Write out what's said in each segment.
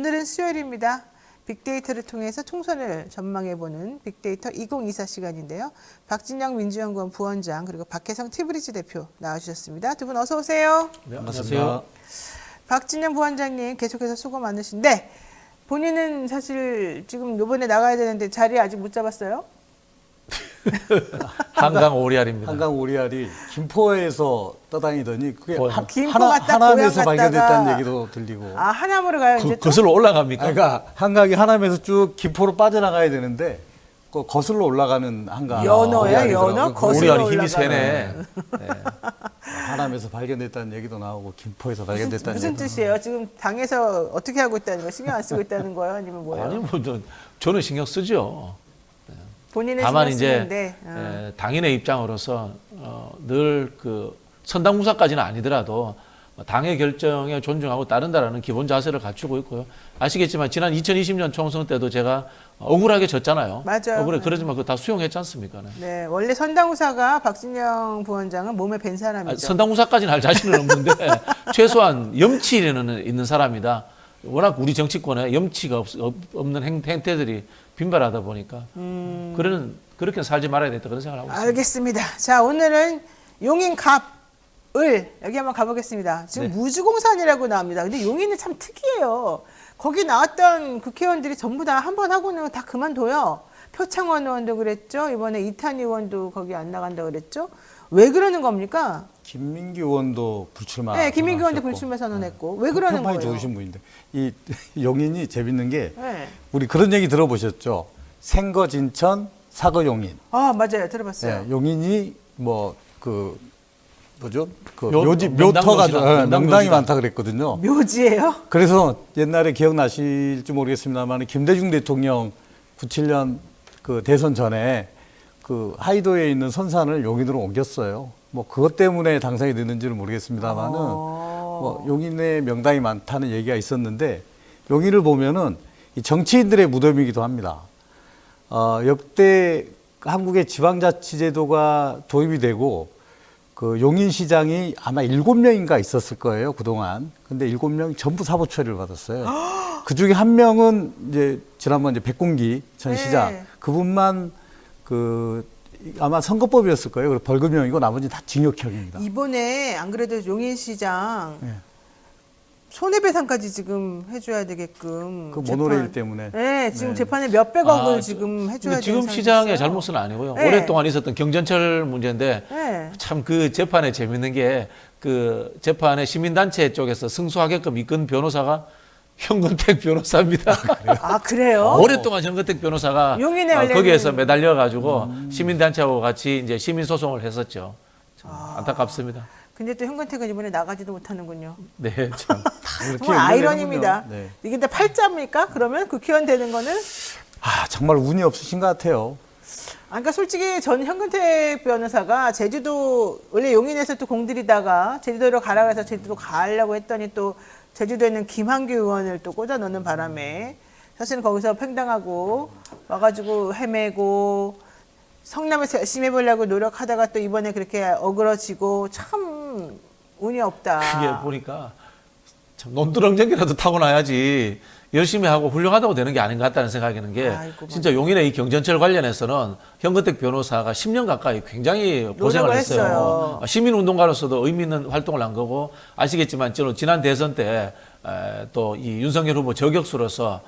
오늘은 수요일입니다. 빅데이터를 통해서 총선을 전망해보는 빅데이터 2024 시간인데요. 박진영 민주연구원 부원장 그리고 박혜성 티브리지 대표 나와주셨습니다. 두 분 어서 오세요. 네, 안녕하세요. 박진영 부원장님 계속해서 수고 많으신데 본인은 사실 지금 이번에 나가야 되는데 자리 아직 못 잡았어요? 한강 오리알입니다. 한강 오리알이 김포에서 떠다니더니 그게 김포 갔다 하남에서 고향 발견됐다는 갔다가. 얘기도 들리고. 아 하남으로 가요 이제 또? 거슬러 올라갑니까? 그러니까 한강이 하남에서 쭉 김포로 빠져나가야 되는데 그 거슬러 올라가는 한강. 연어야 오리알이더라고요. 연어 거슬러 오리알이 힘이 올라가는. 세네. 네. 하남에서 발견됐다는 얘기도 나오고 김포에서 발견됐다는 무슨 얘기도 뜻이에요? 지금 당에서 어떻게 하고 있다는 거 신경 안 쓰고 있다는 거예요? 아니면 뭐예요? 아니 저는 신경 쓰죠. 본인은 다만 신경 이제 쓰는데 당인의 입장으로서 늘 그 선당무사까지는 아니더라도 당의 결정에 존중하고 따른다라는 기본 자세를 갖추고 있고요. 아시겠지만 지난 2020년 총선 때도 제가 억울하게 졌잖아요. 맞아요. 억울해 그러지만 그거 다 수용했지 않습니까? 네. 네, 원래 선당우사가 박진영 부원장은 몸에 밴 사람이죠. 선당무사까지는 할 자신은 없는데 최소한 염치는 있는 사람이다. 워낙 우리 정치권에 염치가 없는 행태들이 빈발하다 보니까 그렇게 살지 말아야 되겠다 그런 생각을 하고 있습니다. 알겠습니다. 자, 오늘은 용인갑을 여기 한번 가보겠습니다. 지금 네. 무주공산이라고 나옵니다. 근데 용인은 참 특이해요. 거기 나왔던 국회의원들이 전부 다 한 번 하고는 다 그만둬요. 표창원 의원도 그랬죠. 이번에 이탄희 의원도 거기 안 나간다 그랬죠. 왜 그러는 겁니까? 김민규 의원도 불출마. 네, 김민규 의원도 선언하셨고. 불출마 선언했고. 왜 그러는 평판이 거예요? 좋으신 분인데 이 용인이 재밌는 게 네. 우리 그런 얘기 들어보셨죠? 생거 진천 사거 용인. 아, 맞아요. 들어봤어요. 네, 용인이 뭐죠? 그 명당 묘터가 묘지다. 명당 명당이 묘지다. 많다 그랬거든요. 묘지예요? 그래서 옛날에 기억나실지 모르겠습니다만 김대중 대통령 97년 그 대선 전에 그 하이도에 있는 선산을 용인으로 옮겼어요. 뭐 그것 때문에 당선이 됐는지는 모르겠습니다만은 뭐 용인에 명당이 많다는 얘기가 있었는데 용인을 보면은 이 정치인들의 무덤이기도 합니다. 역대 한국의 지방자치제도가 도입이 되고 그 용인시장이 아마 7명인가 있었을 거예요, 그동안. 근데 7명 전부 사보 처리를 받았어요. 그 중에 한 명은 이제 지난번 이제 백공기 전 네. 시장 그분만 그 아마 선거법이었을 거예요. 그리고 벌금형이고 나머지는 다 징역형입니다. 이번에 안 그래도 용인시장 네. 손해배상까지 지금 해줘야 되게끔 그 모노레일 때문에. 네, 지금 네. 재판에 몇백억을 지금 해줘야 근데 지금 되는 시장의 상황이 있어요. 잘못은 아니고요. 네. 오랫동안 있었던 경전철 문제인데 네. 참 그 재판에 재밌는 게 그 재판에 시민단체 쪽에서 승소하게끔 이끈 변호사가 현근택 변호사입니다. 아 그래요? 오랫동안 현근택 변호사가 용인에 원래는- 거기에서 매달려 가지고 시민단체하고 같이 이제 시민소송을 했었죠. 참 안타깝습니다. 근데 또 현근택은 이번에 나가지도 못하는군요. 네, 참. 이렇게 정말 아이러니입니다. 연결되는군요. 네. 이게 근데 팔자입니까? 그러면 국회의원 되는 거는? 정말 운이 없으신 것 같아요. 그러니까 솔직히 전 현근택 변호사가 제주도 원래 용인에서 또 공들이다가 제주도로 가라 해서 제주도 가려고 했더니 또 제주도에 있는 김한규 의원을 또 꽂아 넣는 바람에 사실은 거기서 팽당하고 와가지고 헤매고 성남에서 열심히 해보려고 노력하다가 또 이번에 그렇게 어그러지고 참 운이 없다. 그게 보니까 참 논두렁전기라도 타고 나야지 열심히 하고 훌륭하다고 되는 게 아닌 것 같다는 생각이 드는 게 아이고, 진짜 용인의 이 경전철 관련해서는 현근택 변호사가 10년 가까이 굉장히 고생을 노력을 했어요. 했어요. 시민운동가로서도 의미 있는 활동을 한 거고 아시겠지만 지난 대선 때 또 이 윤석열 후보 저격수로서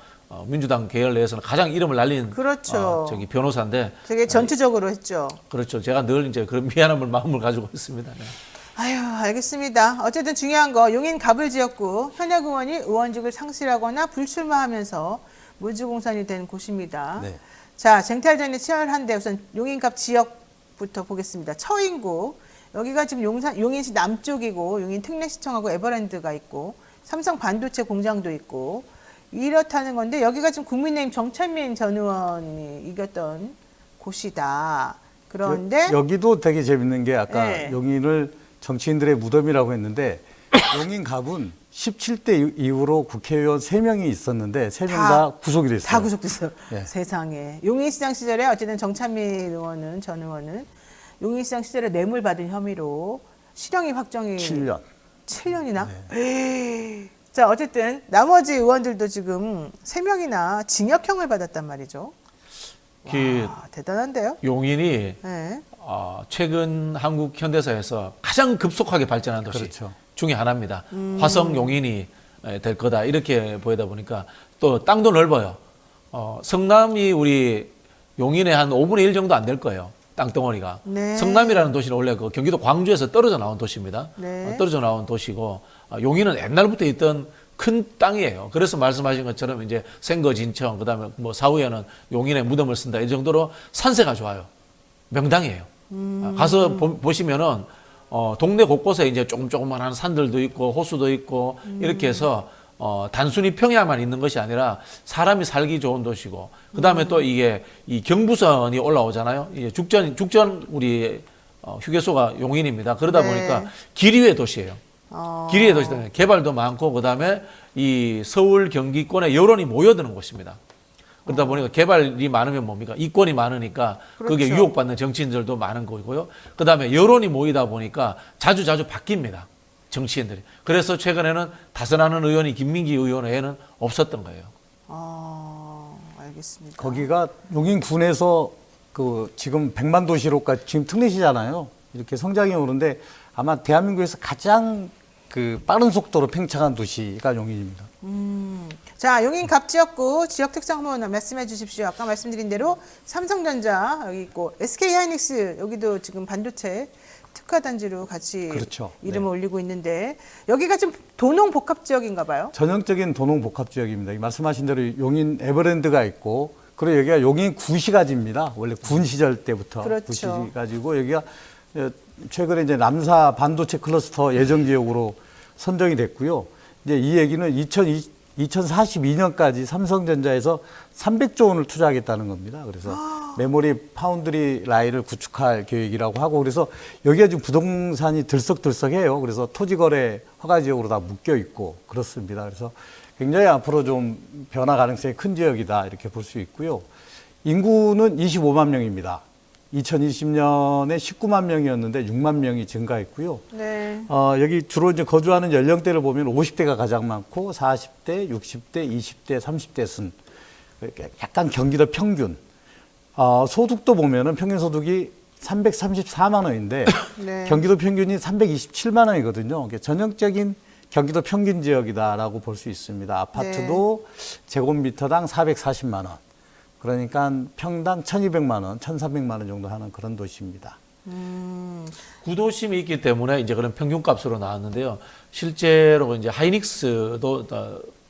민주당 계열 내에서는 가장 이름을 날린 그렇죠. 저기 변호사인데 되게 전투적으로 했죠. 그렇죠. 제가 늘 이제 그런 미안함을 마음을 가지고 있습니다. 네. 아유, 알겠습니다. 어쨌든 중요한 거 용인 갑을 지역구 현역 의원이 의원직을 상실하거나 불출마하면서 무주공산이 된 곳입니다. 네. 자, 쟁탈전이 치열한데 우선 용인갑 지역부터 보겠습니다. 처인구 여기가 지금 용인시 남쪽이고 용인 특례시청하고 에버랜드가 있고 삼성 반도체 공장도 있고 이렇다는 건데 여기가 지금 국민의힘 정찬민 전 의원이 이겼던 곳이다. 그런데 여기도 되게 재밌는 게 아까 네. 용인을 정치인들의 무덤이라고 했는데 용인 갑은 17대 이후로 국회의원 3명이 있었는데 3명 다 구속이 됐어요. 다 구속됐어요. 예. 세상에. 용인시장 시절에 어쨌든 정찬민 의원은 전 의원은 용인시장 시절에 뇌물 받은 혐의로 실형이 확정이 7년. 7년이나? 자, 어쨌든 나머지 의원들도 지금 3명이나 징역형을 받았단 말이죠. 그 와, 대단한데요? 용인이 네. 최근 한국 현대사에서 가장 급속하게 발전한 도시 그렇죠. 중에 하나입니다. 화성 용인이 될 거다 이렇게 보이다 보니까 또 땅도 넓어요. 성남이 우리 용인의 한 5분의 1 정도 안 될 거예요. 땅덩어리가. 네. 성남이라는 도시는 원래 그 경기도 광주에서 떨어져 나온 도시입니다. 네. 떨어져 나온 도시고 용인은 옛날부터 있던 큰 땅이에요. 그래서 말씀하신 것처럼 이제 생거 진청 그다음에 뭐 사후에는 용인의 무덤을 쓴다 이 정도로 산세가 좋아요. 명당이에요. 가서 보시면은 동네 곳곳에 이제 조그만한 산들도 있고 호수도 있고 이렇게 해서 단순히 평야만 있는 것이 아니라 사람이 살기 좋은 도시고 그다음에 또 이게 이 경부선이 올라오잖아요. 이제 죽전 우리 휴게소가 용인입니다. 그러다 네. 보니까 길이의 도시예요. 길이의 도시 때문에 개발도 많고 그다음에 이 서울 경기권에 여론이 모여드는 곳입니다. 그러다 보니까 개발이 많으면 뭡니까? 이권이 많으니까 그게 그렇죠. 유혹받는 정치인들도 많은 거고요. 그다음에 여론이 모이다 보니까 자주 바뀝니다. 정치인들이. 그래서 최근에는 다선하는 의원이 김민기 의원 외에는 없었던 거예요. 알겠습니다. 거기가 용인군에서 그 지금 100만 도시로까지 지금 특례시잖아요. 이렇게 성장이 오는데 아마 대한민국에서 가장 그 빠른 속도로 팽창한 도시가 용인입니다. 자, 용인 갑지역구 지역 특성 한번 말씀해 주십시오. 아까 말씀드린 대로 삼성전자 여기 있고 SK 하이닉스 여기도 지금 반도체 특화 단지로 같이 그렇죠. 이름을 올리고 있는데 여기가 좀 도농 복합 지역인가 봐요. 전형적인 도농 복합 지역입니다. 말씀하신 대로 용인 에버랜드가 있고 그리고 여기가 용인 구시가지입니다. 원래 군 시절 때부터 그렇죠. 구시가지고 여기가 최근에 이제 남사 반도체 클러스터 예정 지역으로 선정이 됐고요. 이제 이 얘기는 2042년까지 삼성전자에서 300조 원을 투자하겠다는 겁니다. 그래서 메모리 파운드리 라인을 구축할 계획이라고 하고 그래서 여기가 지금 부동산이 들썩들썩해요. 그래서 토지거래 허가 지역으로 다 묶여 있고 그렇습니다. 그래서 굉장히 앞으로 좀 변화 가능성이 큰 지역이다 이렇게 볼 수 있고요. 인구는 25만 명입니다. 2020년에 19만 명이었는데 6만 명이 증가했고요. 네. 여기 주로 이제 거주하는 연령대를 보면 50대가 가장 많고 40대, 60대, 20대, 30대 순. 약간 경기도 평균. 소득도 보면은 평균 소득이 334만 원인데 네. 경기도 평균이 327만 원이거든요. 그러니까 전형적인 경기도 평균 지역이다라고 볼 수 있습니다. 아파트도 제곱미터당 440만 원. 그러니까 평당 1,200만 원, 1,300만 원 정도 하는 그런 도시입니다. 구도심이 있기 때문에 이제 그런 평균값으로 나왔는데요. 실제로 이제 하이닉스도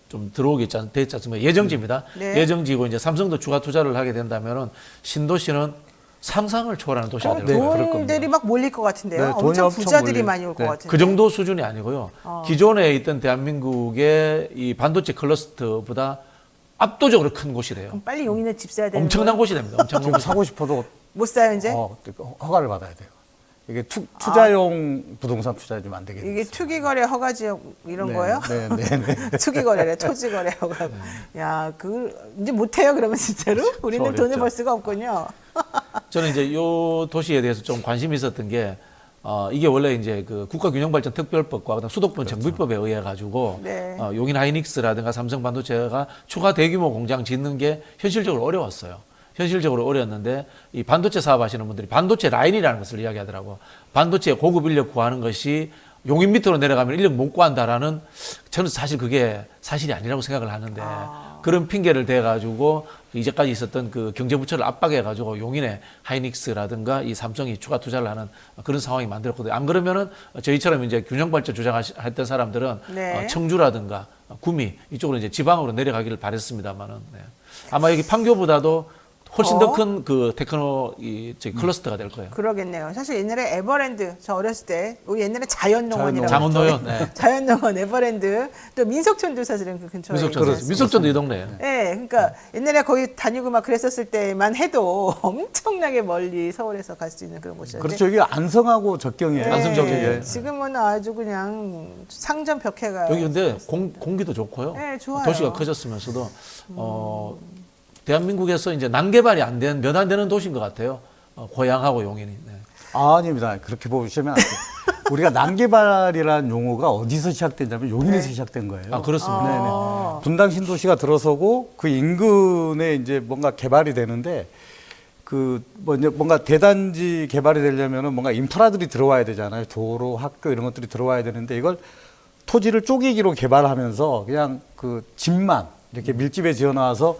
좀 들어오게 됐지 않습니까? 예정지입니다. 네. 예정지고 이제 삼성도 추가 투자를 하게 된다면은 신도시는 상상을 초월하는 도시가 될 거예요. 그럴 돈들이 겁니다. 막 몰릴 것 같은데요. 네, 돈이 엄청 엄청 부자들이 몰릴- 많이 올 것 네. 같은데. 그 정도 수준이 아니고요. 기존에 있던 대한민국의 이 반도체 클러스터보다 압도적으로 큰 곳이 돼요. 그럼 빨리 용인에 집 사야 되는 엄청난 거예요? 곳이 됩니다. 엄청난 지금 곳이. 사고 싶어도 못 사요 이제? 허가를 받아야 돼요. 이게 투자용 부동산 투자 좀 안 되게 이게 됐어요. 투기 거래 허가 지역 이런 네, 거예요? 네, 네, 네. 투기 거래래, 토지 거래 허가. 야, 그 이제 못 해요 그러면 진짜로? 우리는 어렵죠. 돈을 벌 수가 없군요. 저는 이제 요 도시에 대해서 좀 관심이 있었던 게 이게 원래 이제 그 국가균형발전특별법과 그다음 수도권 정비법에 의해 가지고 네. 용인 하이닉스라든가 삼성 반도체가 추가 대규모 공장 짓는 게 현실적으로 어려웠어요. 현실적으로 어려웠는데 이 반도체 사업하시는 분들이 반도체 라인이라는 것을 이야기하더라고. 반도체 고급 인력 구하는 것이 용인 밑으로 내려가면 인력 못 구한다라는 저는 사실 그게 사실이 아니라고 생각을 하는데 그런 핑계를 대가지고 이제까지 있었던 그 경제부처를 압박해가지고 용인에 하이닉스라든가 이 삼성이 추가 투자를 하는 그런 상황이 만들었거든요. 안 그러면은 저희처럼 이제 균형발전 주장했던 사람들은 네. 청주라든가 구미 이쪽으로 이제 지방으로 내려가기를 바랬습니다만은 아마 여기 판교보다도 훨씬 더 큰 그 테크노 클러스터가 될 거예요. 그러겠네요. 사실 옛날에 에버랜드 저 어렸을 때 우리 옛날에 자연농원이라고 장원노연. 했죠. 네. 자연농원 에버랜드 또 민속촌도 사실은 그 근처에 민속촌. 있지 않습니까? 민속촌도 이 동네예요. 네, 그러니까 옛날에 거기 다니고 막 그랬었을 때만 해도 엄청나게 멀리 서울에서 갈 수 있는 그런 곳이었는데 그렇죠. 여기 안성하고 적경이에요. 네, 안성 적경이에요. 지금은 아주 그냥 상점 벽해가 여기 근데 공기도 좋고요. 네, 좋아요. 도시가 커졌으면서도 대한민국에서 이제 난개발이 안 된 몇 안 되는 도시인 것 같아요. 고향하고 용인이. 네. 아닙니다. 그렇게 보시면 안 돼요. 우리가 난개발이라는 용어가 어디서 시작된다면 용인에서 네. 시작된 거예요. 아, 그렇습니다. 네네. 분당 신도시가 들어서고 그 인근에 이제 뭔가 개발이 되는데 그 뭔가 대단지 개발이 되려면은 뭔가 인프라들이 들어와야 되잖아요. 도로, 학교 이런 것들이 들어와야 되는데 이걸 토지를 쪼개기로 개발하면서 그냥 그 집만 이렇게 밀집에 지어놔서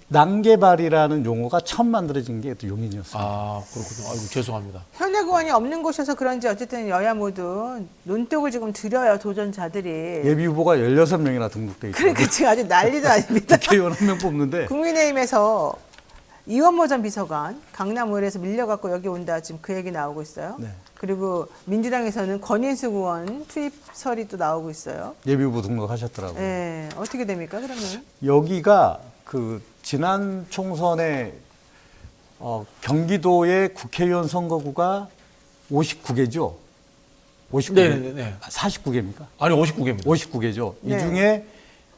난개발이라는 용어가 처음 만들어진 게 또 용인이었어요. 아, 그렇군요. 아이고, 죄송합니다. 현대구원이 없는 곳이어서 그런지 어쨌든 여야 모두 논독을 지금 들여요, 도전자들이. 예비 후보가 16명이나 등록돼 있어요. 그러니까 지금 아주 난리도 아닙니다. 국회의원 한 명 뽑는데 국민의힘에서 이원모 전 비서관 강남 의뢰에서 밀려갖고 여기 온다 지금 그 얘기 나오고 있어요. 네. 그리고 민주당에서는 권인숙 의원 투입설이 또 나오고 있어요. 예비 후보 등록하셨더라고요. 네, 어떻게 됩니까 그러면? 여기가 그 지난 총선에 경기도의 국회의원 선거구가 59개죠. 59개. 네네네. 49개입니까? 아니, 59개입니다. 59개죠. 네. 이 중에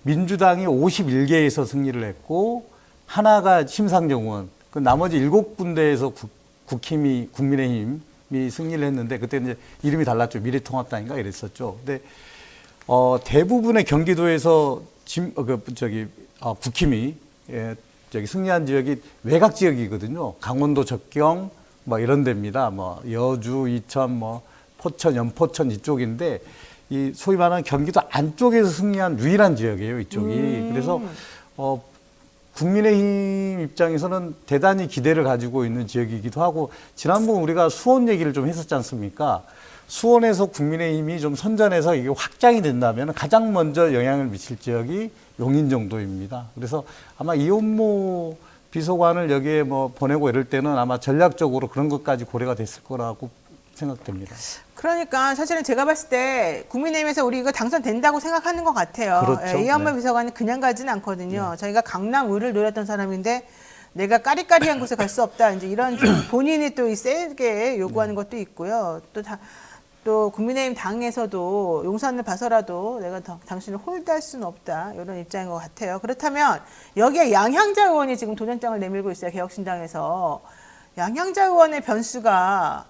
민주당이 51개에서 승리를 했고 하나가 심상정 의원. 그 나머지 7군데에서 국민의힘이 승리를 했는데 그때 이제 이름이 달랐죠. 미래통합당인가 이랬었죠. 근데 대부분의 경기도에서 국힘이 승리한 지역이 외곽 지역이거든요. 강원도 적경 뭐 이런 데입니다. 뭐 여주, 이천, 뭐 포천, 연포천 이쪽인데 이 소위 말하는 경기도 안쪽에서 승리한 유일한 지역이에요. 이쪽이. 그래서 국민의힘 입장에서는 대단히 기대를 가지고 있는 지역이기도 하고 지난번 우리가 수원 얘기를 좀 했었지 않습니까? 수원에서 국민의힘이 좀 선전해서 이게 확장이 된다면 가장 먼저 영향을 미칠 지역이 용인 정도입니다. 그래서 아마 이원모 비서관을 여기에 뭐 보내고 이럴 때는 아마 전략적으로 그런 것까지 고려가 됐을 거라고 생각됩니다. 그러니까 사실은 제가 봤을 때 국민의힘에서 우리 이거 당선된다고 생각하는 것 같아요. 그렇죠. 예, 이한번 네. 비서관은 그냥 가지는 않거든요. 저희가 강남 의를 노렸던 사람인데 내가 까리까리한 곳에 갈 수 없다. 이제 이런 좀 본인이 또 세게 요구하는 것도 있고요. 또 국민의힘 당에서도 용산을 봐서라도 내가 당신을 홀드할 수는 없다. 이런 입장인 것 같아요. 그렇다면 여기에 양향자 의원이 지금 도전장을 내밀고 있어요. 개혁신당에서. 양향자 의원의 변수가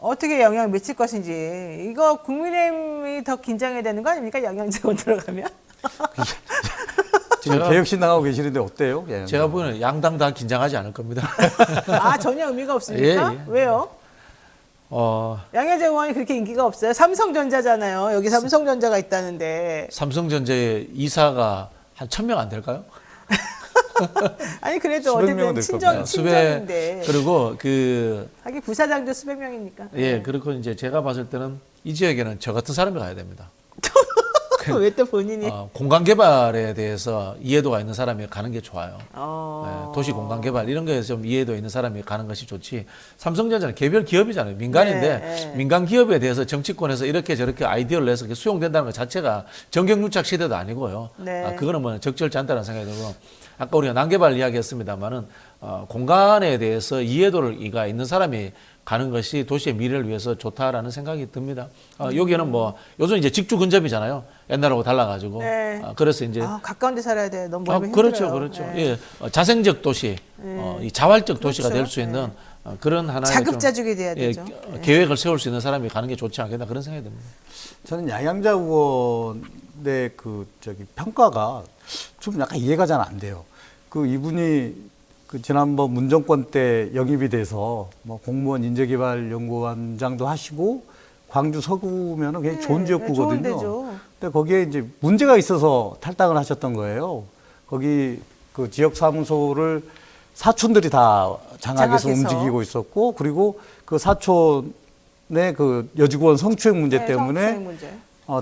어떻게 영향을 미칠 것인지 이거 국민의힘이 더 긴장해야 되는 거 아닙니까? 양향자 의원 들어가면? 지금 개혁신당하고 계시는데 어때요? 제가 보기에는 양당 다 긴장하지 않을 겁니다. 아, 전혀 의미가 없습니까? 예, 예. 왜요? 양향자 의원이 그렇게 인기가 없어요. 삼성전자잖아요. 여기 삼성전자가 있다는데. 삼성전자의 이사가 한 1000명 안 될까요? 아니 그래도 수백 명은 어쨌든 될 겁니다. 친정인데. 그리고 하긴 부사장도 수백 명이니까. 예, 그리고 이제 제가 봤을 때는 이 지역에는 저 같은 사람이 가야 됩니다. 왜 또 본인이? 공간 개발에 대해서 이해도가 있는 사람이 가는 게 좋아요. 어. 도시 공간 개발 이런 거에 좀 이해도 있는 사람이 가는 것이 좋지. 삼성전자는 개별 기업이잖아요. 민간인데 네, 네. 민간 기업에 대해서 정치권에서 이렇게 저렇게 아이디어를 내서 그게 수용된다는 것 자체가 정경유착 시대도 아니고요. 네. 그거는 뭐 적절치 않다는 생각이 들고 아까 우리가 난개발 이야기했습니다만은 공간에 대해서 이해도가 있는 사람이 가는 것이 도시의 미래를 위해서 좋다라는 생각이 듭니다. 여기는 뭐 요즘 이제 직주 근접이잖아요. 옛날하고 달라가지고. 네. 그래서 이제 가까운 데 살아야 돼. 너무 멀면 그렇죠, 힘들어요. 그렇죠. 네. 예, 자생적 도시, 이 자활적 도시가 그렇죠. 될 수 있는 그런 하나의 자급자족이 돼야 예, 되죠. 계획을 세울 수 있는 사람이 가는 게 좋지 않겠나 그런 생각이 듭니다. 저는 양향자 의원의 평가가 좀 약간 이해가 잘 안 돼요. 이분이 지난번 문정권 때 영입이 돼서 뭐 공무원 인재개발연구원장도 하시고 광주 서구면은 굉장히 좋은 지역구거든요. 좋은 데죠. 근데 거기에 이제 문제가 있어서 탈당을 하셨던 거예요. 거기 그 지역 사무소를 사촌들이 다 장악해서 움직이고 있었고, 그리고 그 사촌의 그 여직원 성추행 문제 때문에 성추행 문제.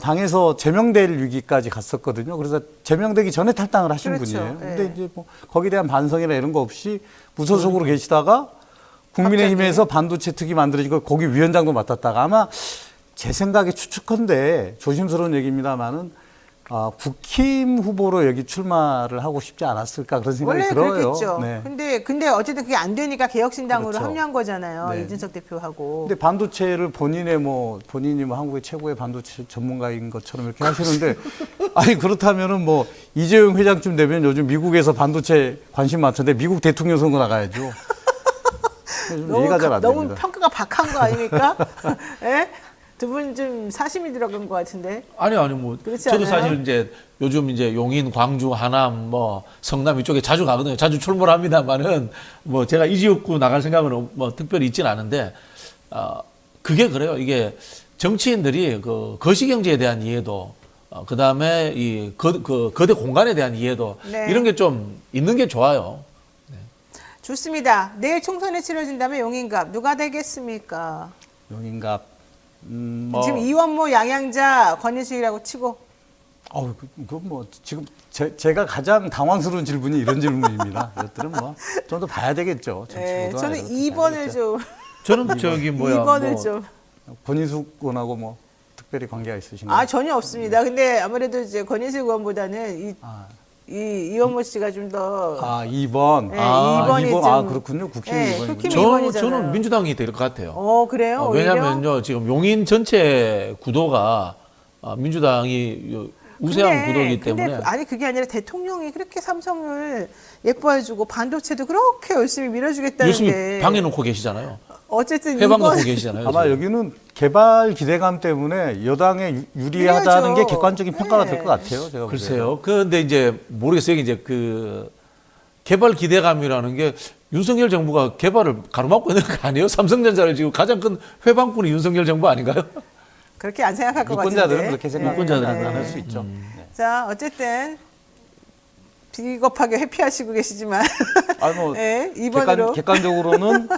당에서 제명될 위기까지 갔었거든요. 그래서 제명되기 전에 탈당을 하신 그렇죠. 분이에요. 예. 근데 이제 뭐 거기에 대한 반성이나 이런 거 없이 무소속으로 계시다가 국민의힘에서 반도체 특위 만들어지고 거기 위원장도 맡았다가 아마 제 생각에 추측컨대 조심스러운 얘기입니다만은 국힘 후보로 여기 출마를 하고 싶지 않았을까 그런 생각이 원래 들어요. 그렇겠죠. 근데 어쨌든 그게 안 되니까 개혁신당으로 그렇죠. 합류한 거잖아요. 네. 이준석 대표하고. 근데 반도체를 본인이 뭐 한국의 최고의 반도체 전문가인 것처럼 이렇게 하시는데 아니 그렇다면은 뭐 이재용 회장쯤 되면 요즘 미국에서 반도체 관심 많던데 미국 대통령 선거 나가야죠. 좀 이해가 잘 안 너무 됩니다. 평가가 박한 거 아닙니까? 예? 두 분 좀 사심이 들어간 것 같은데. 아니 뭐 그렇지 저도 않아요? 사실 이제 요즘 이제 용인, 광주, 하남, 뭐 성남 이쪽에 자주 가거든요. 자주 출몰합니다만은 뭐 제가 이 지역구 나갈 생각은 뭐 특별히 있지는 않은데 그게 그래요. 이게 정치인들이 그 거시경제에 대한 이해도 그다음에 이 거대 공간에 대한 이해도 네. 이런 게 좀 있는 게 좋아요. 좋습니다. 내일 총선이 치러진다면 용인갑 누가 되겠습니까? 용인갑 뭐 지금 이원모, 양양자, 권인숙이라고 치고. 뭐 지금 제가 가장 당황스러운 질문이 이런 질문입니다. 이것들은 뭐 좀 더 봐야 되겠죠. 네, 정치보도 저는 아니고 2번을 봐야겠죠. 좀. 저는 저기 뭐야 2번을 뭐 좀. 권인숙 의원하고 뭐 특별히 관계가 있으신가요? 아, 전혀 없습니다. 근데 아무래도 이제 권인숙 의원보다는 이원모 씨가 좀 더. 2번. 네, 2번이 좀. 그렇군요. 국힘 네, 2번이군요. 국힘 저는 2번이잖아요. 민주당이 될 것 같아요. 그래요? 오히려? 왜냐면요, 지금 용인 전체 구도가 민주당이 우세한 구도이기 때문에. 아니, 그게 아니라 대통령이 그렇게 삼성을 예뻐해주고 반도체도 그렇게 열심히 밀어주겠다는데. 열심히 방해놓고 계시잖아요. 어쨌든 해방 놓고 이번 계시잖아요. 아마 지금. 여기는 개발 기대감 때문에 여당에 유리하다는 그래야죠. 게 객관적인 평가가 네. 될 것 같아요. 제가 글쎄요. 그런데 이제 모르겠어요. 이제 개발 기대감이라는 게 윤석열 정부가 개발을 가로막고 있는 거 아니에요? 삼성전자를 지금 가장 큰 회방꾼이 윤석열 정부 아닌가요? 그렇게 안 생각할 것 같은데. 유권자들은 그렇게 유권자들은 생각을 네. 할 수 있죠. 네. 자, 어쨌든 비겁하게 회피하시고 계시지만 뭐 네, 2번으로 객관적으로는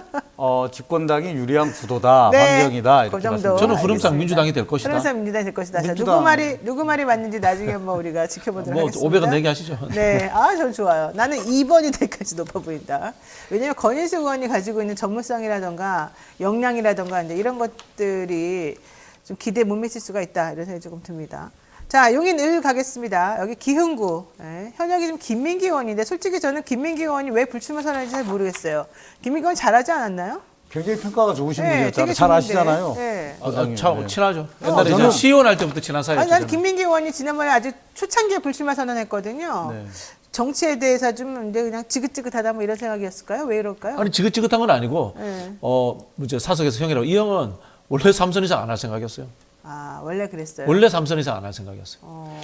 집권당이 유리한 구도다, 네, 환경이다 그 이렇게 정도. 말씀드립니다. 저는 흐름상 알겠습니다. 민주당이 될 것이다. 흐름상 민주당이 될 것이다. 자, 민주당. 누구 말이 맞는지 나중에 한번 우리가 지켜보도록 뭐 하겠습니다. 500원 내기 하시죠. 네, 전 좋아요. 나는 2번이 될까지 높아 보인다. 왜냐하면 권인숙 의원이 가지고 있는 전문성이라던가 역량이라던가 이제 이런 것들이 좀 기대에 못 미칠 수가 있다 이런 생각이 조금 듭니다. 자, 용인 을 가겠습니다. 여기 기흥구. 네, 현역이 좀 김민기 의원인데 솔직히 저는 김민기 의원이 왜 불출마 선언인지 잘 모르겠어요. 김민기 의원 잘하지 않았나요? 굉장히 평가가 좋으신 네, 분이었잖아요. 되게 잘 좋은데. 아시잖아요. 네. 네. 친하죠. 옛날에 저는- 시의원 할 때부터 친한 사이였죠. 아니, 나는 저는. 김민기 의원이 지난번에 아주 초창기에 불출마 선언했거든요. 네. 정치에 대해서 좀 근데 그냥 지긋지긋하다 뭐 이런 생각이었을까요? 왜 이럴까요? 아니 지긋지긋한 건 아니고 네. 이제 사석에서 형이라고 이 형은 원래 3선 이상 안 할 생각이었어요. 원래 그랬어요. 원래 3선 이상 안 할 생각이었어요.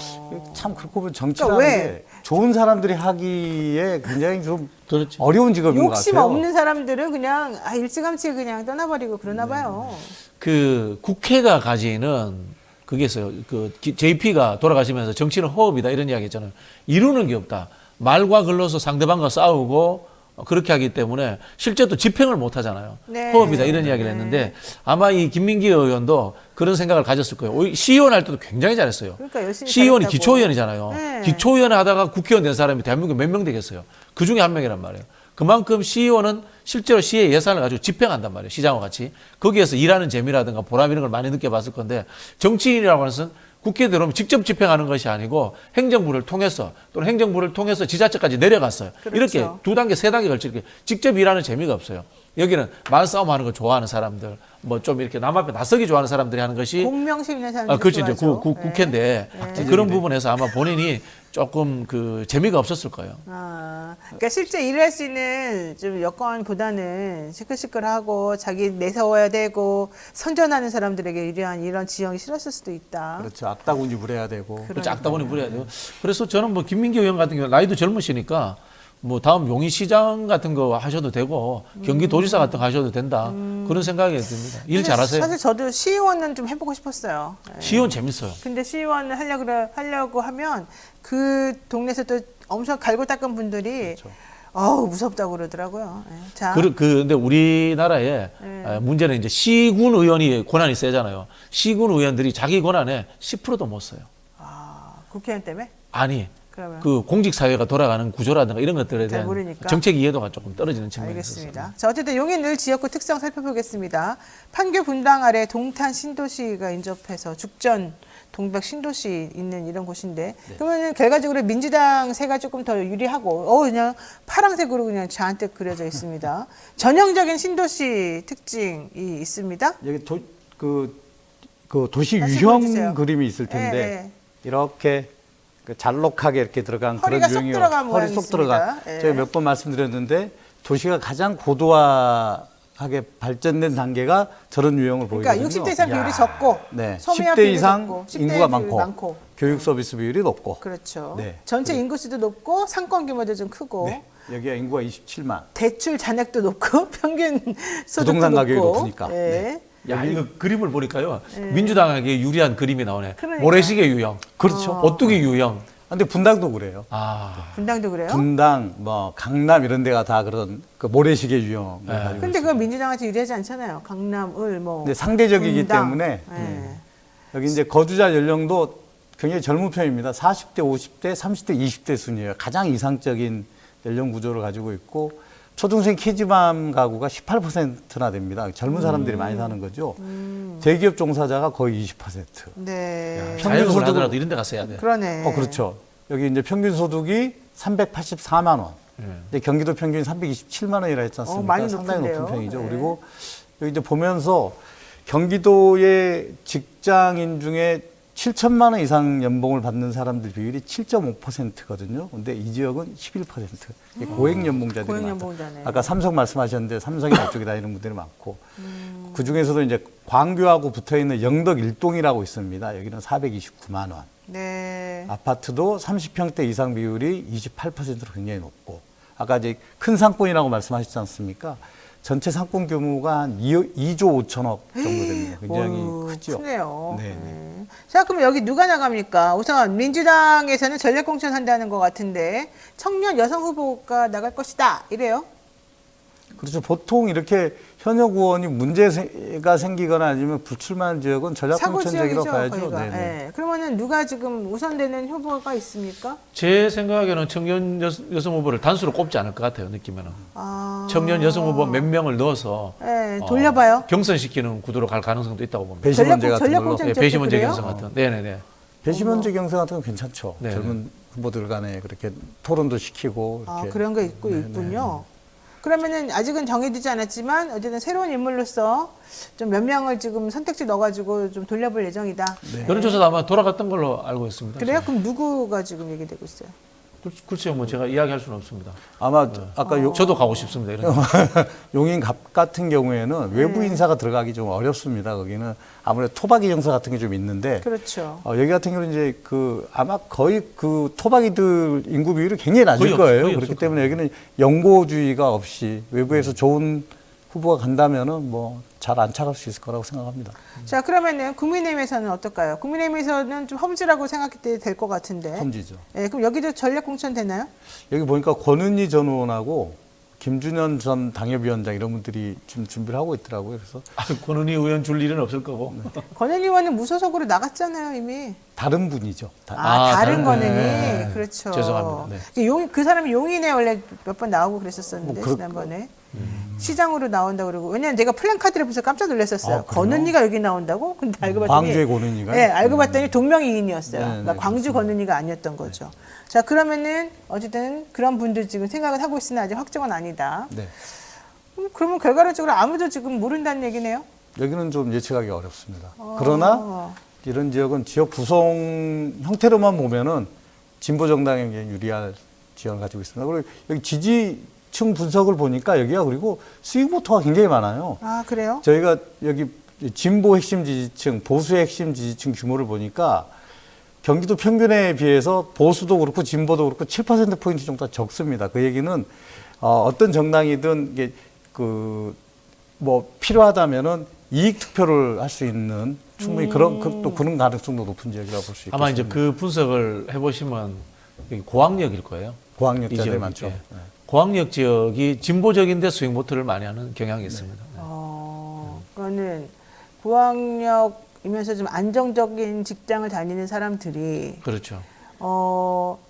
참 그렇고 보면 정치라는 그러니까 왜? 게 좋은 사람들이 하기에 굉장히 좀 그렇지. 어려운 직업인 것 욕심 같아요. 없는 사람들은 그냥 일찌감치 그냥 떠나버리고 그러나 봐요. 그 국회가 가지는 그게 있어요. 그 JP가 돌아가시면서 정치는 호흡이다 이런 이야기 했잖아요. 이루는 게 없다. 말과 글로서 상대방과 싸우고 그렇게 하기 때문에 실제 또 집행을 못 하잖아요. 네. 호흡이다 이런 이야기를 했는데 아마 이 김민기 의원도 그런 생각을 가졌을 거예요. 시의원 할 때도 굉장히 잘했어요. 그러니까 열심히 시의원이 잘했다고. 기초의원이잖아요. 네. 기초의원 하다가 국회의원 된 사람이 대한민국에 몇 명 되겠어요. 그 중에 한 명이란 말이에요. 그만큼 시의원은 실제로 시의 예산을 가지고 집행한단 말이에요. 시장과 같이. 거기에서 일하는 재미라든가 보람 이런 걸 많이 느껴봤을 건데 정치인이라고 하는 것은 국회에 들어오면 직접 집행하는 것이 아니고 행정부를 통해서 또는 행정부를 통해서 지자체까지 내려갔어요. 그렇죠. 이렇게 두 단계, 세 단계 걸쳐 이렇게 직접 일하는 재미가 없어요. 여기는 말싸움하는 거 좋아하는 사람들, 뭐 좀 이렇게 남 앞에 나서기 좋아하는 사람들이 하는 것이 공명심 있는 사람들 그렇죠. 이제 좋아하죠. 국회인데 그런 부분에서 아마 본인이 조금 그 재미가 없었을 거예요. 그러니까 실제 일을 할 수 있는 좀 여건보다는 시끌시끌하고 자기 내세워야 되고 선전하는 사람들에게 유리한 이런 지형이 싫었을 수도 있다. 그렇죠. 악다구니 부려야 되고. 그렇죠. 악다구니 부려야 돼요. 그래서 저는 뭐 김민기 의원 같은 경우 나이도 젊으시니까 뭐 다음 용인시장 같은 거 하셔도 되고 경기도지사 같은 거 하셔도 된다. 그런 생각이 듭니다. 일 잘하세요. 사실 저도 시의원은 좀 해보고 싶었어요. 네. 시의원 재밌어요. 근데 시의원을 하려고 하면 그 동네에서 또 엄청 갈고 닦은 분들이 그렇죠. 무섭다고 그러더라고요. 네. 자, 근데 우리나라에 네. 문제는 이제 시군 의원이 권한이 세잖아요. 시군 의원들이 자기 권한에 10%도 못 써요. 국회의원 때문에? 아니, 그러면 그 공직사회가 돌아가는 구조라든가 이런 것들에 잘 대한 모르니까. 정책 이해도가 조금 떨어지는 측면이 있습니다. 알겠습니다. 자, 어쨌든 용인 을 지역구 특성 살펴보겠습니다. 판교 분당 아래 동탄 신도시가 인접해서 죽전 동백 신도시 있는 이런 곳인데 그러면은 결과적으로 민주당 세가 조금 더 유리하고 그냥 파란색으로 그냥 잔뜩 그려져 있습니다. 전형적인 신도시 특징이 있습니다. 여기 그 도시 다시 유형 보여주세요. 그림이 있을 텐데 네. 이렇게 그 잘록하게 이렇게 들어간 허리가 그런 쏙 들어간 허리 모양이 쏙 들어간. 있습니다. 예. 제가 몇 번 말씀드렸는데 도시가 가장 고도화한 하게 발전된 단계가 저런 유형을 그러니까 보이거든요. 60대 이상 비율이 적고 네, 소매화 10대 비율이 이상 적고, 10대 인구가 비율이 많고, 교육 서비스 비율이 높고. 그렇죠. 네. 전체 인구수도 높고 상권 규모도 좀 크고 네, 여기가 인구가 27만. 대출 잔액도 높고 평균 소득도 부동산 가격이 높고. 높으니까. 네. 야, 이거 그림을 보니까요. 민주당에게 유리한 그림이 나오네. 그러니까. 모래시계 유형, 그렇죠. 오뚜기 유형. 근데 분당도 그래요. 아, 분당도 그래요? 분당, 뭐 강남 이런 데가 다 그런 그 모래시계 유형을 네. 가지고 근데 있어요. 그건 민주당한테 유리하지 않잖아요. 강남, 을, 뭐. 근데 상대적이기 분당. 때문에 네. 여기 이제 거주자 연령도 굉장히 젊은 편입니다. 40대, 50대, 30대, 20대 순이에요. 가장 이상적인 연령 구조를 가지고 있고 초등생 키즈맘 가구가 18%나 됩니다. 젊은 사람들이 많이 사는 거죠. 대기업 종사자가 거의 20%. 네. 자영업을 소득은- 하더라도 이런 데 갔어야 돼. 그러네. 그렇죠. 여기 이제 평균 소득이 384만 원. 네. 근데 경기도 평균이 327만 원이라 했지 않습니까? 많이 상당히 높은데요. 높은 편이죠. 네. 그리고 여기 이제 보면서 경기도의 직장인 중에 7천만 원 이상 연봉을 받는 사람들 비율이 7.5%거든요. 근데 이 지역은 11%. 고액 연봉자들이 고액 많다. 연봉자네. 아까 삼성 말씀하셨는데 삼성이 이쪽에 다니는 분들이 많고 그 중에서도 이제 광교하고 붙어 있는 영덕 일동이라고 있습니다. 여기는 429만 원. 네. 아파트도 30평대 이상 비율이 28%로 굉장히 높고 아까 이제 큰 상권이라고 말씀하셨지 않습니까? 전체 상권 규모가 한 2조 5천억 정도 됩니다. 굉장히 어휴, 크죠. 크네요. 네. 네. 자, 그럼 여기 누가 나갑니까? 우선 민주당에서는 전략 공천한다는 것 같은데 청년 여성 후보가 나갈 것이다. 이래요? 그렇죠. 보통 이렇게 현역 의원이 문제가 생기거나 아니면 불출마한 지역은 전략 사고 공천 제기로 지역이죠, 가야죠. 거기가. 네네. 네. 그러면은 누가 지금 우선되는 후보가 있습니까? 제 생각에는 청년 여성 후보를 단수로 꼽지 않을 것 같아요. 느끼면은. 아, 청년 여성 후보 몇 명을 넣어서 네, 돌려봐요. 경선시키는 구도로 갈 가능성도 있다고 봅니다. 배심원제 같은 전략 걸로. 공천 예, 좀 배심원제 그래요? 경선 같은. 네네네. 배심원제 경선 같은 건 괜찮죠. 네. 젊은 후보들 간에 그렇게 토론도 시키고 아, 이렇게. 그런 게 있고 있군요. 그러면은 아직은 정해지지 않았지만 어쨌든 새로운 인물로서 좀 몇 명을 지금 선택지 넣어가지고 좀 돌려볼 예정이다. 네. 여론조사도 아마 돌아갔던 걸로 알고 있습니다. 그래요? 그럼 누구가 지금 얘기되고 있어요? 글쎄요, 뭐 제가 이야기할 수는 없습니다. 아마 아까 저도 가고 싶습니다. 이런. 용인 갑 같은 경우에는 외부 인사가 들어가기 좀 어렵습니다. 거기는 아무래도 토박이 정서 같은 게 좀 있는데 그렇죠. 여기 같은 경우는 이제 그 아마 거의 그 토박이들 인구 비율이 굉장히 낮을 거의 거예요. 거의 그렇기 없을 때문에 여기는 연고주의가 없이 외부에서 좋은 후보가 간다면은 뭐 잘 안착할 수 있을 거라고 생각합니다. 자, 그러면은 국민의힘에서는 어떨까요? 국민의힘에서는 좀 험지라고 생각이 될 것 같은데. 험지죠. 예, 그럼 여기도 전략 공천 되나요? 여기 보니까 권은희 전 의원하고 김준현 전 당협위원장 이런 분들이 지금 준비를 하고 있더라고요. 그래서 권은희 의원 줄 일은 없을 거고. 권은희 의원은 무소속으로 나갔잖아요, 이미. 다른 분이죠. 다른 다른 권은희. 네. 그렇죠. 죄송합니다. 네. 그 사람이 용인에 원래 몇 번 나오고 그랬었는데, 뭐 지난번에. 시장으로 나온다고 그러고. 왜냐면 내가 플랜카드를 보면서 깜짝 놀랐었어요. 아, 그래요? 권은희가 여기 나온다고? 근데 알고 봤더니. 광주의 권은희가? 네, 알고 봤더니 동명이인이었어요. 네, 그러니까 네, 광주 권은희가 아니었던 거죠. 자, 그러면은 어쨌든 그런 분들 지금 생각을 하고 있으나 아직 확정은 아니다. 네. 그러면 결과론적으로 아무도 지금 모른다는 얘기네요. 여기는 좀 예측하기 어렵습니다. 그러나 이런 지역은 지역 구성 형태로만 보면은 진보 정당에게 유리할 지형을 가지고 있습니다. 그리고 여기 지지층 분석을 보니까 여기가 그리고 스윙 보터가 굉장히 많아요. 아, 그래요? 저희가 여기 진보 핵심 지지층, 보수 핵심 지지층 규모를 보니까 경기도 평균에 비해서 보수도 그렇고 진보도 그렇고 7%포인트 정도가 적습니다. 그 얘기는 어떤 정당이든 이게 뭐 필요하다면은 이익 투표를 할 수 있는 충분히 또 그런 가능성도 높은 지역이라고 볼 수 있겠습니다. 아마 이제 그 분석을 해보시면 여기 고학역일 거예요. 이 고학력자들이 지역이. 많죠. 예. 고학역 지역이 진보적인데 스윙 보트를 많이 하는 경향이 있습니다. 그거는 고학력이면서 좀 안정적인 직장을 다니는 사람들이 그렇죠.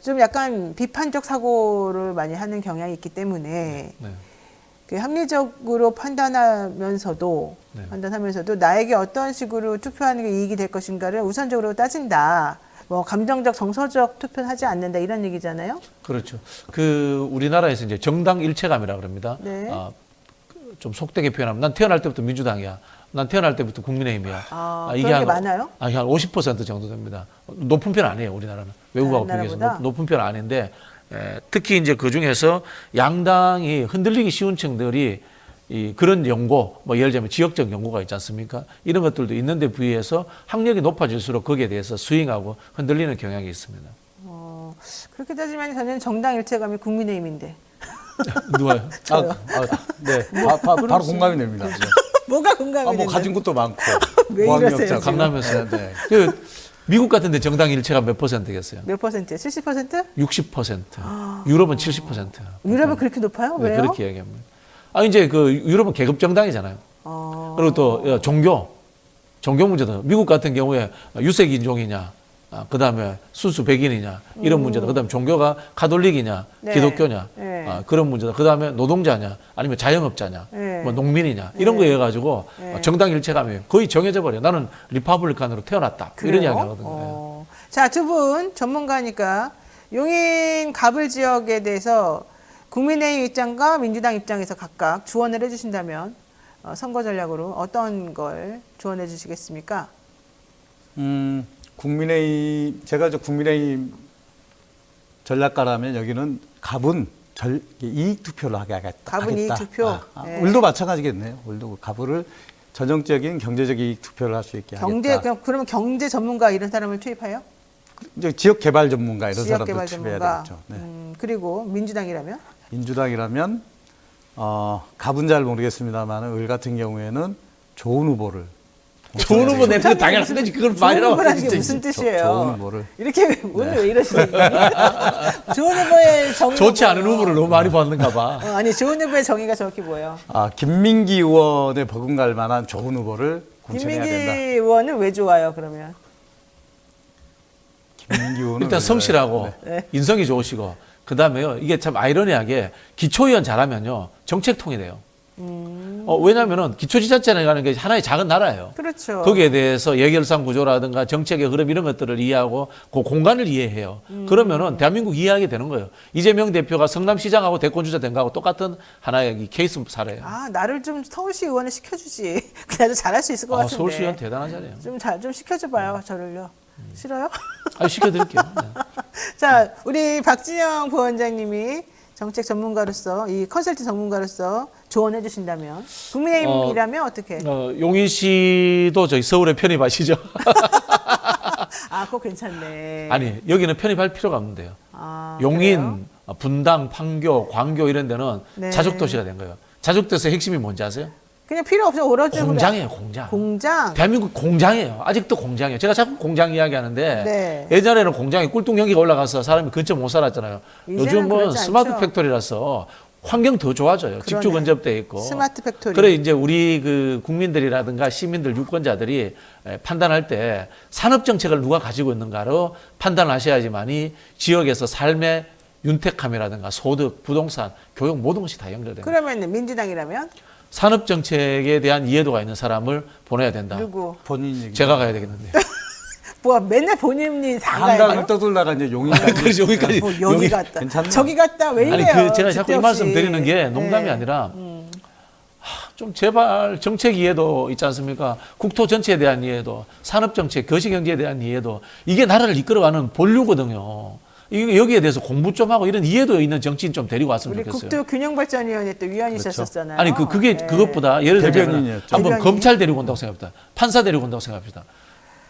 좀 약간 비판적 사고를 많이 하는 경향이 있기 때문에 네. 그 합리적으로 판단하면서도 나에게 어떤 식으로 투표하는 게 이익이 될 것인가를 우선적으로 따진다. 뭐 감정적, 정서적 투표는 하지 않는다 이런 얘기잖아요. 그렇죠. 그 우리나라에서 이제 정당 일체감이라 그럽니다. 네. 좀 속되게 표현하면 난 태어날 때부터 민주당이야. 난 태어날 때부터 국민의힘이야. 그런 게 많아요? 한 50% 정도 됩니다. 높은 편 아니에요, 우리나라는. 외국하고 다른 비교해서 나라보다? 높은 편 아닌데 특히 이제 그 중에서 양당이 흔들리기 쉬운 층들이 그런 연고, 뭐 예를 들면 지역적 연고가 있지 않습니까? 이런 것들도 있는데 비해서 학력이 높아질수록 거기에 대해서 스윙하고 흔들리는 경향이 있습니다. 그렇게 따지면 저는 정당 일체감이 국민의힘인데. 누가요? 저요. 네. 바로 공감이 됩니다. 네. 뭐가 공감이 뭐 되는데? 가진 것도 많고. 왜 고학력자. 이러세요, 지금? 강남에서. 네. 그 미국 같은데 정당 일체가 몇 %겠어요? 몇 퍼센트예요? 70%? 60%. 유럽은 70%. 유럽은 그렇게 높아요? 네, 왜요? 그렇게 이야기합니다. 이제 그 유럽은 계급 정당이잖아요. 그리고 또 종교 문제도 미국 같은 경우에 유색 인종이냐, 그다음에 순수 백인이냐 이런 문제도, 그다음에 종교가 가톨릭이냐, 네. 기독교냐, 네. 그런 문제도, 그다음에 노동자냐, 아니면 자영업자냐, 네. 뭐 농민이냐 이런 거에 가지고 네. 정당 일체감이 거의 정해져 버려. 나는 리퍼블리칸으로 태어났다. 이런 그래요? 이야기 하거든요. 자, 두 분 전문가니까 용인 가불 지역에 대해서 국민의힘 입장과 민주당 입장에서 각각 조언을 해주신다면 선거 전략으로 어떤 걸 조언해 주시겠습니까? 제가 국민의힘 전략가라면 여기는 갑은 이익 투표를 하겠다. 갑은 이익 투표? 네. 울도 마찬가지겠네요. 울도 갑을 전형적인 경제적 이익 투표를 할 수 있게 하겠다. 그러면 경제 전문가 이런 사람을 투입해요? 이제 지역 개발 전문가 이런 지역 사람들 개발 투입해야 전문가. 되겠죠. 네. 그리고 민주당이라면? 민주당이라면 갑은 잘 모르겠습니다만 을 같은 경우에는 좋은 후보를 좋은 후보 내는 거 당연한 거지. 그걸 말이라고 좋은 후보라는 게 하지. 무슨 뜻이에요? 좋은 후보를. 이렇게 오늘 왜 이러시는 거예요? 좋은 후보의 정의가 좋지 않은 뭐예요? 후보를 너무 많이 봤는가 봐. 아니 좋은 후보의 정의가 정확히 뭐예요? 김민기 의원의 버금갈 만한 좋은 후보를 공천해야 김민기 된다. 의원은 왜 좋아요? 그러면 김민기 의원은 일단 성실하고 네. 인성이 좋으시고, 그 다음에요, 이게 참 아이러니하게 기초의원 잘하면요 정책통이 돼요. 왜냐하면은 기초지자체라는 게 하나의 작은 나라예요. 그렇죠. 거기에 대해서 예결상 구조라든가 정책의 흐름 이런 것들을 이해하고 그 공간을 이해해요. 그러면은 대한민국 이해하게 되는 거예요. 이재명 대표가 성남시장하고 대권주자 된 거하고 똑같은 하나의 이 케이스 사례예요. 나를 좀 서울시 의원을 시켜주지. 그래도 잘할 수 있을 것 같은데. 서울시의원 대단한 자리예요. 좀 시켜줘봐요. 저를요. 싫어요? 시켜드릴게요. 네. 자, 우리 박진영 부원장님이 정책 전문가로서 이 컨설팅 전문가로서 조언해 주신다면 국민의힘이라면 어떻게? 용인시도 저희 서울에 편입하시죠. 그거 괜찮네. 아니, 여기는 편입할 필요가 없는데요. 용인, 분당, 판교, 광교 이런 데는 네. 자족도시가 된 거예요. 자족도시의 핵심이 뭔지 아세요? 그냥 필요 없어 오로지 공장이에요, 공장. 공장. 대한민국 공장이에요. 아직도 공장이에요. 제가 자꾸 공장 이야기하는데 네. 예전에는 공장에 꿀뚱경기가 올라가서 사람이 근처 못 살았잖아요. 이제는 요즘은 그렇지 스마트 않죠. 팩토리라서 환경 더 좋아져요. 집주 그러네. 근접돼 있고. 스마트 팩토리. 그래 이제 우리 그 국민들이라든가 시민들 유권자들이 판단할 때 산업 정책을 누가 가지고 있는가로 판단하셔야지만이 지역에서 삶의 윤택함이라든가 소득, 부동산, 교육 모든 것이 다 연결돼요. 그러면 민주당이라면 산업 정책에 대한 이해도가 있는 사람을 보내야 된다. 누구? 본인 얘기. 제가 가야 되겠는데. 맨날 본인이 한강을 상가요? 떠돌다가 이제 용인까지. 그래서 여기까지 여기 갔다. 괜찮나? 저기 갔다 왜 이래요? 아니 제가 자꾸 이 쓸데없이. 말씀 드리는 게 농담이 네. 아니라 좀 제발 정책 이해도 있지 않습니까? 국토 전체에 대한 이해도, 산업 정책, 거시 경제에 대한 이해도, 이게 나라를 이끌어가는 본류거든요. 여기에 대해서 공부 좀 하고 이런 이해도 있는 정치인 좀 데리고 왔으면 우리 좋겠어요. 국토균형발전위원회 또 위원이셨었잖아요. 아니 그게 네. 그것보다 예를 들면 대변인이었죠. 한번 대변인. 검찰 데리고 온다고 생각합니다. 판사 데리고 온다고 생각합니다.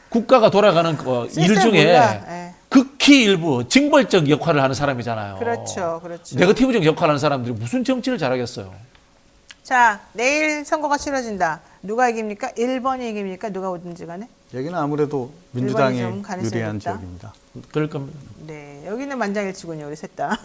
국가가 돌아가는 일 시스템 중에 몰라. 네. 극히 일부 징벌적 역할을 하는 사람이잖아요. 그렇죠. 네거티브적 역할을 하는 사람들이 무슨 정치를 잘하겠어요. 자, 내일 선거가 치러진다. 누가 이깁니까? 1번이 이깁니까? 누가 오든지 간에? 여기는 아무래도 일본이 민주당이 좀 가능성이 유리한 있다? 지역입니다. 그럴 겁니다. 네, 여기는 만장일치군요. 우리 셋 다.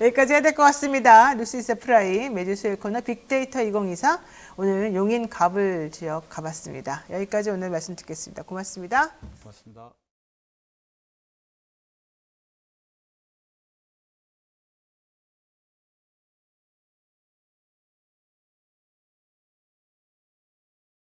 여기까지 해야 될 것 같습니다. 뉴스이스 프라임 매주 수요일 코너 빅데이터 2024. 오늘 용인 가불 지역 가봤습니다. 여기까지 오늘 말씀 듣겠습니다. 고맙습니다. 고맙습니다.